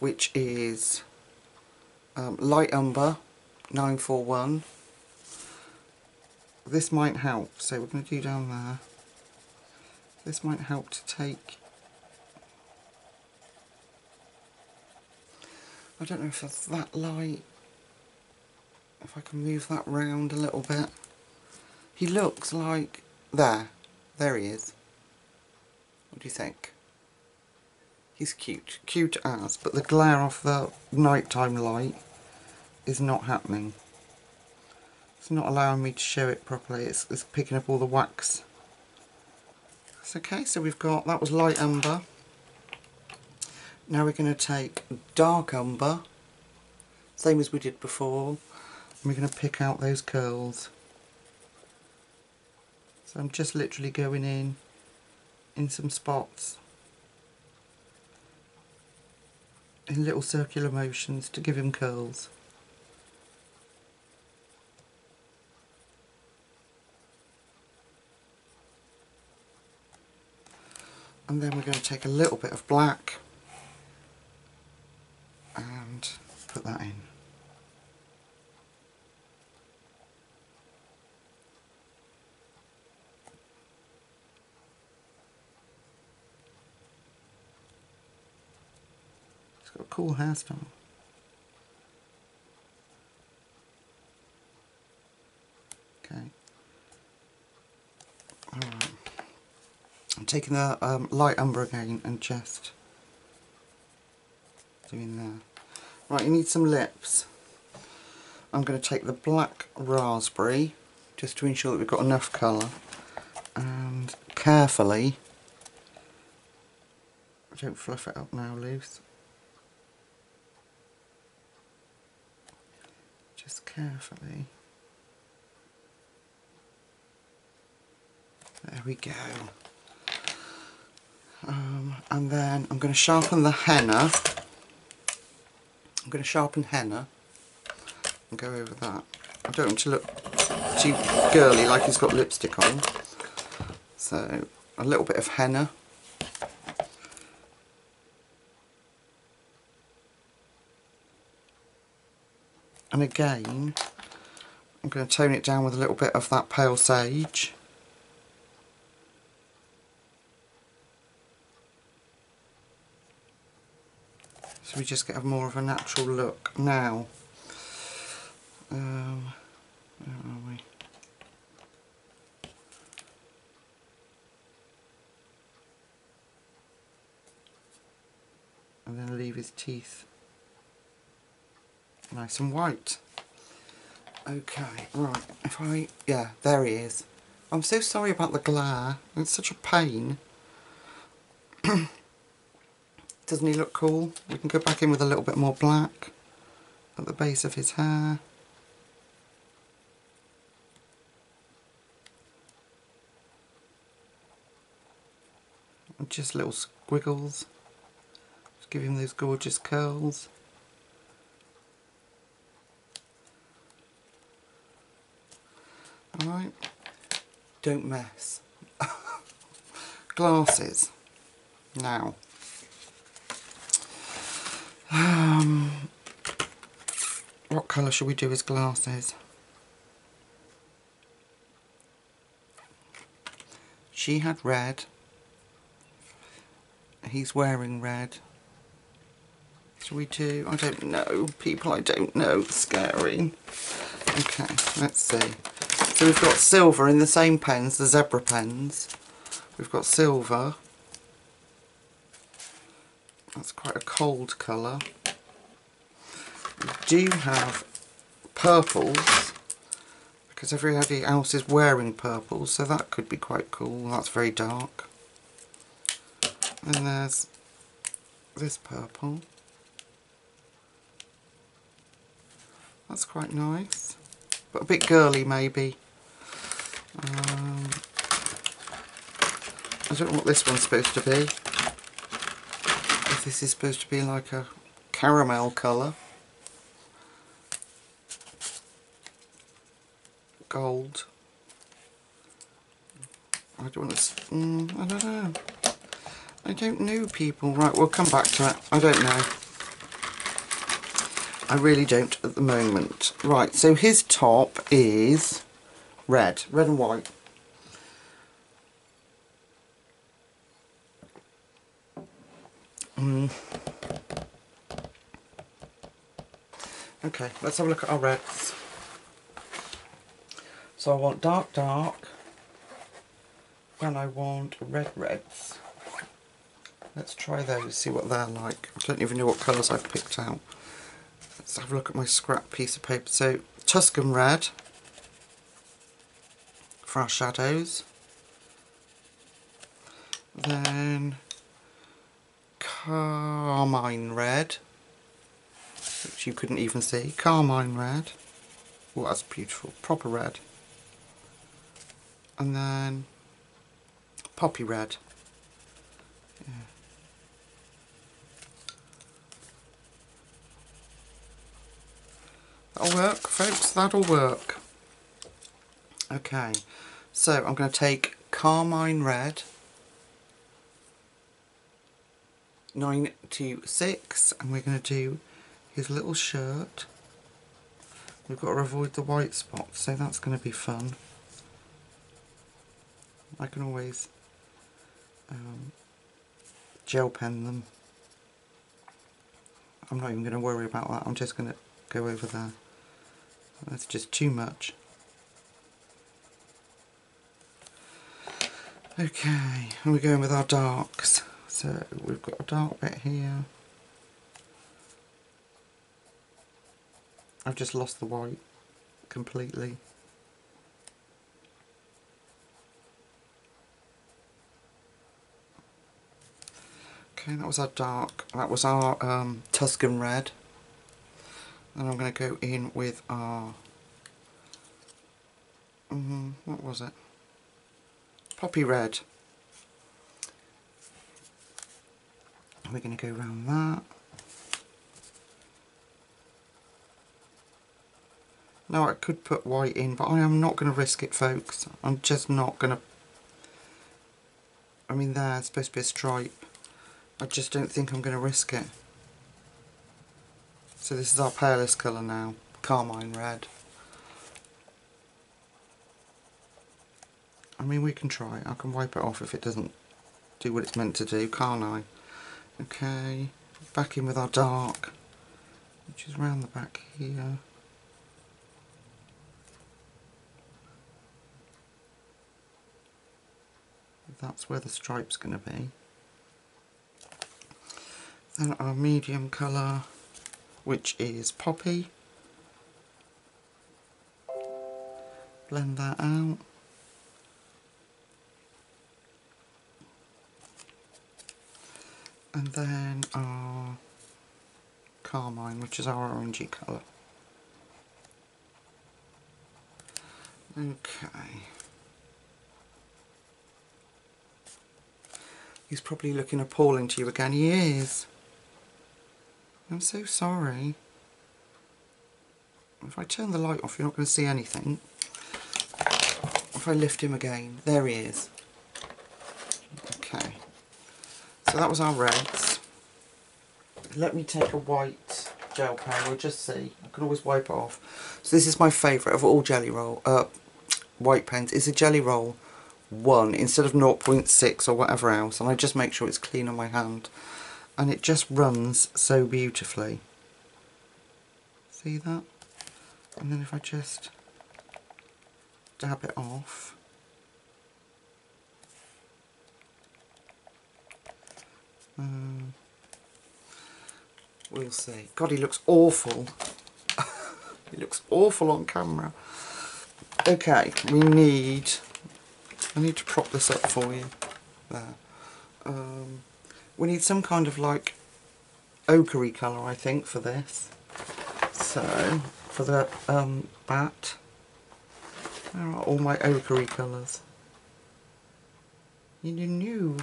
which is light umber 941. This might help, so we're going to do down there. This might help to take, I don't know if it's that light, if I can move that round a little bit. He looks like, there he is. What do you think? He's cute, cute as, but the glare off the nighttime light is not happening. It's not allowing me to show it properly, it's picking up all the wax. It's okay, so we've got, that was light umber. Now we're going to take dark umber, same as we did before, and we're going to pick out those curls. So I'm just literally going in some spots, in little circular motions to give him curls. And then we're going to take a little bit of black and put that in. got a cool hairstyle. Okay. Alright. I'm taking the light umber again and just doing there. Right, you need some lips. I'm going to take the black raspberry just to ensure that we've got enough colour, and carefully, don't fluff it up now, loose, just carefully, there we go. And then I'm going to sharpen the henna. I'm going to sharpen henna and go over that. I don't want to look too girly like he's got lipstick on. So a little bit of henna. And again, I'm going to tone it down with a little bit of that pale sage. So we just get more of a natural look. Now, where are we? And then leave his teeth nice and white. Okay, right, if I, yeah, there he is. I'm so sorry about the glare, it's such a pain. Doesn't he look cool? We can go back in with a little bit more black at the base of his hair. And just little squiggles. Just give him those gorgeous curls. Alright, don't mess. Glasses. Now, what colour should we do his glasses? She had red. He's wearing red. Shall we do? I don't know, people, I don't know. It's scary. Okay, let's see. So we've got silver in the same pens, the zebra pens. We've got silver. That's quite a cold colour. We do have purples, because everybody else is wearing purples, so that could be quite cool. That's very dark. And there's this purple. That's quite nice, but a bit girly maybe. I don't know what this one's supposed to be. If this is supposed to be like a caramel colour. Gold. I don't want to... I don't know. I don't know, people. Right, we'll come back to it. I don't know. I really don't at the moment. Right, so his top is red. Red and white. Okay, let's have a look at our reds. So I want dark, dark, and I want red reds. Let's try those, see what they're like. I don't even know what colours I've picked out. Let's have a look at my scrap piece of paper. So, Tuscan red for our shadows. Then carmine red, which you couldn't even see. Carmine red. Oh, that's beautiful. Proper red. And then poppy red. Yeah. That'll work, folks. That'll work. Okay. So I'm going to take carmine red, 926, and we're going to do his little shirt. We've got to avoid the white spots, so that's going to be fun. I can always gel pen them. I'm not even going to worry about that. I'm just going to go over there. That's just too much. Okay, and we're going with our darks. So we've got a dark bit here. I've just lost the white completely. Okay, that was our dark. That was our Tuscan red. And I'm going to go in with our... what was it? Poppy red. We're going to go around that. Now I could put white in, but I am not going to risk it, folks. I'm just not going to... I mean, there's supposed to be a stripe. I just don't think I'm going to risk it. So this is our palest colour now, carmine red. I mean, we can try it. I can wipe it off if it doesn't do what it's meant to do, can't I? Okay, back in with our dark, which is round the back here. That's where the stripe's going to be. Then our medium colour, which is poppy. Blend that out. And then our carmine, which is our orangey colour. Okay. He's probably looking appalling to you again. He is. I'm so sorry. If I turn the light off, you're not going to see anything. If I lift him again, there he is. Okay. So that was our reds. Let me take a white gel pen, we'll just see. I can always wipe it off. So this is my favourite of all jelly roll, white pens. It's a Jelly Roll 1 instead of 0.6 or whatever else. And I just make sure it's clean on my hand. And it just runs so beautifully. See that? And then if I just dab it off. We'll see. God, he looks awful. He looks awful on camera. Okay, I need to prop this up for you. There. We need some kind of like ochre-y colour, I think, for this. So, for the bat, where are all my ochre-y colours? You knew.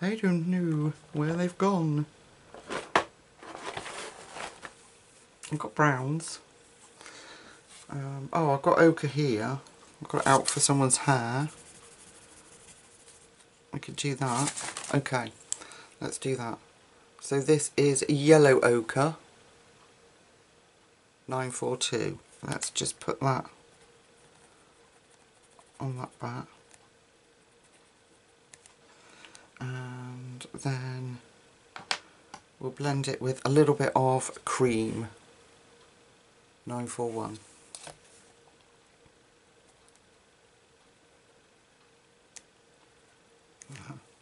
I don't know where they've gone. I've got browns. Oh, I've got ochre here. I've got it out for someone's hair. I could do that. Okay, let's do that. So this is yellow ochre. 942. Let's just put that on that bat. And then we'll blend it with a little bit of cream. 941.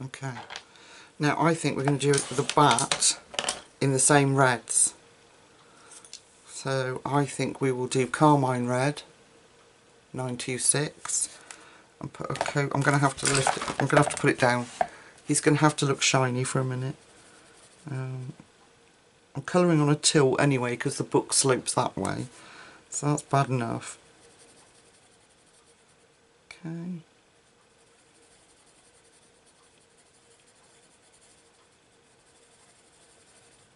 Okay. Now I think we're going to do the bat in the same reds. So I think we will do carmine red, 926, and put a coat. I'm going to have to lift it. I'm going to have to put it down. He's going to have to look shiny for a minute. I'm colouring on a tilt anyway because the book slopes that way, so that's bad enough. Okay.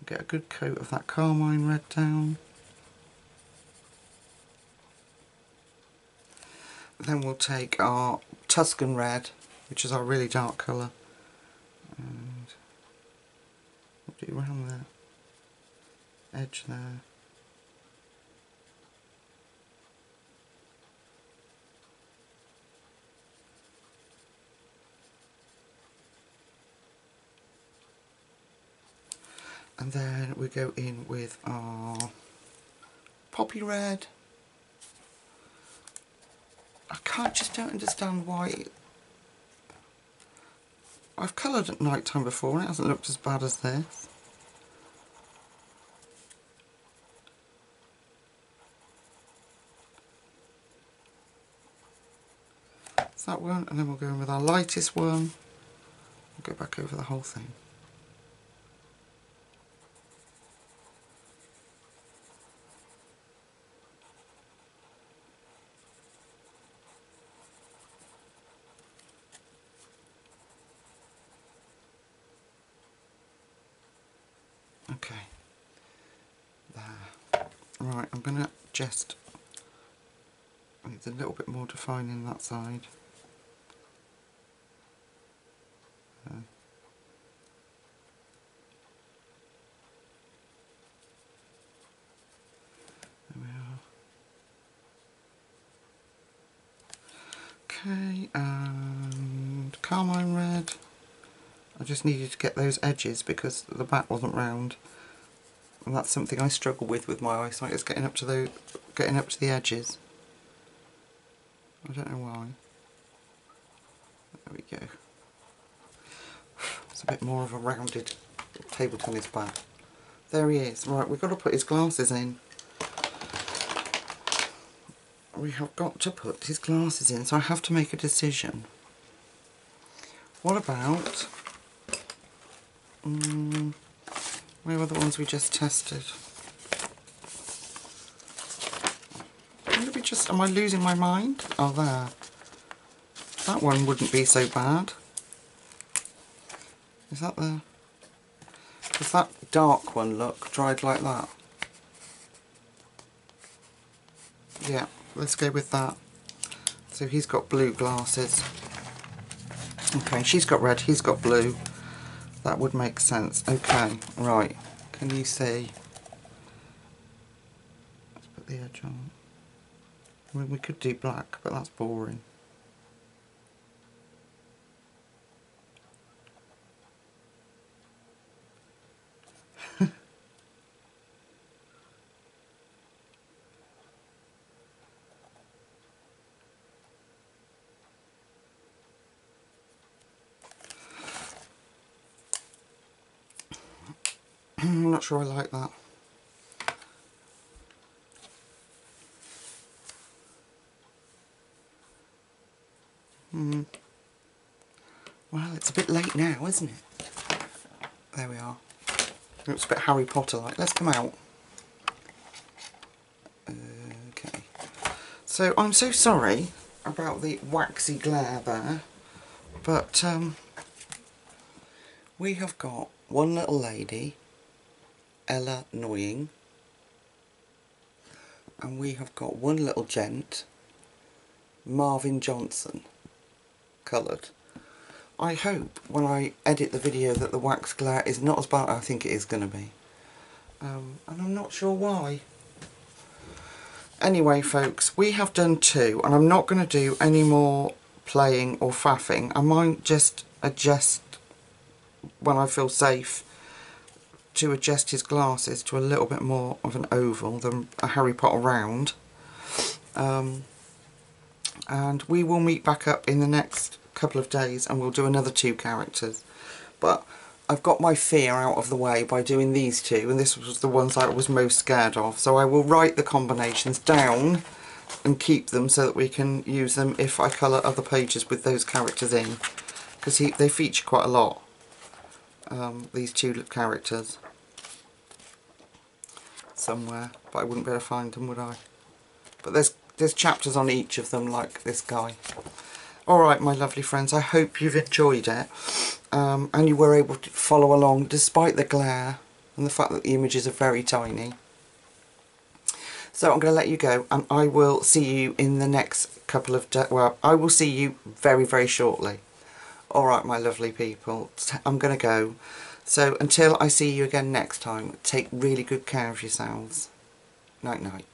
Get a good coat of that carmine red down. Then we'll take our Tuscan red, which is our really dark colour, and we'll do around the edge there. And then we go in with our poppy red. Just don't understand why. I've coloured at night time before and it hasn't looked as bad as this. That's that one, and then we'll go in with our lightest one. We'll go back over the whole thing. Okay, there. Right, I'm going to just, it's a little bit more defining that side. There we are. Okay, and carmine red. I just needed to get those edges because the back wasn't round, and that's something I struggle with my eyesight, is getting up to the edges. I don't know why. There we go. It's a bit more of a rounded table tennis bat. There he is. Right, we've got to put his glasses in. We have got to put his glasses in, so I have to make a decision. What about... where were the ones we just tested? Maybe just... Am I losing my mind? Oh, there. That one wouldn't be so bad. Is that the... Does that dark one look dried like that? Yeah, let's go with that. So he's got blue glasses. Okay, she's got red, he's got blue. That would make sense. Okay, right. Can you see? Let's put the edge on. I mean, we could do black, but that's boring. I'm not sure I like that. Well, it's a bit late now, isn't it? There we are. Looks a bit Harry Potter-like. Let's come out. Okay. So, I'm so sorry about the waxy glare there, but we have got one little lady, Ella Noying, and we have got one little gent, Marvin Johnson, coloured. I hope when I edit the video that the wax glare is not as bad as I think it is going to be. And I'm not sure why. Anyway folks, we have done two, and I'm not going to do any more playing or faffing. I might just adjust when I feel safe to adjust his glasses to a little bit more of an oval than a Harry Potter round. And we will meet back up in the next couple of days and we'll do another two characters. But I've got my fear out of the way by doing these two, and this was the ones I was most scared of. So I will write the combinations down and keep them so that we can use them if I colour other pages with those characters in, because they feature quite a lot, these two characters, somewhere, but I wouldn't be able to find them, would I? But there's chapters on each of them, like this guy. Alright, my lovely friends, I hope you've enjoyed it, and you were able to follow along despite the glare and the fact that the images are very tiny. So I'm going to let you go, and I will see you in the next couple of days. Well, I will see you very, very shortly. Alright, my lovely people, I'm going to go. So until I see you again next time, take really good care of yourselves. Night night.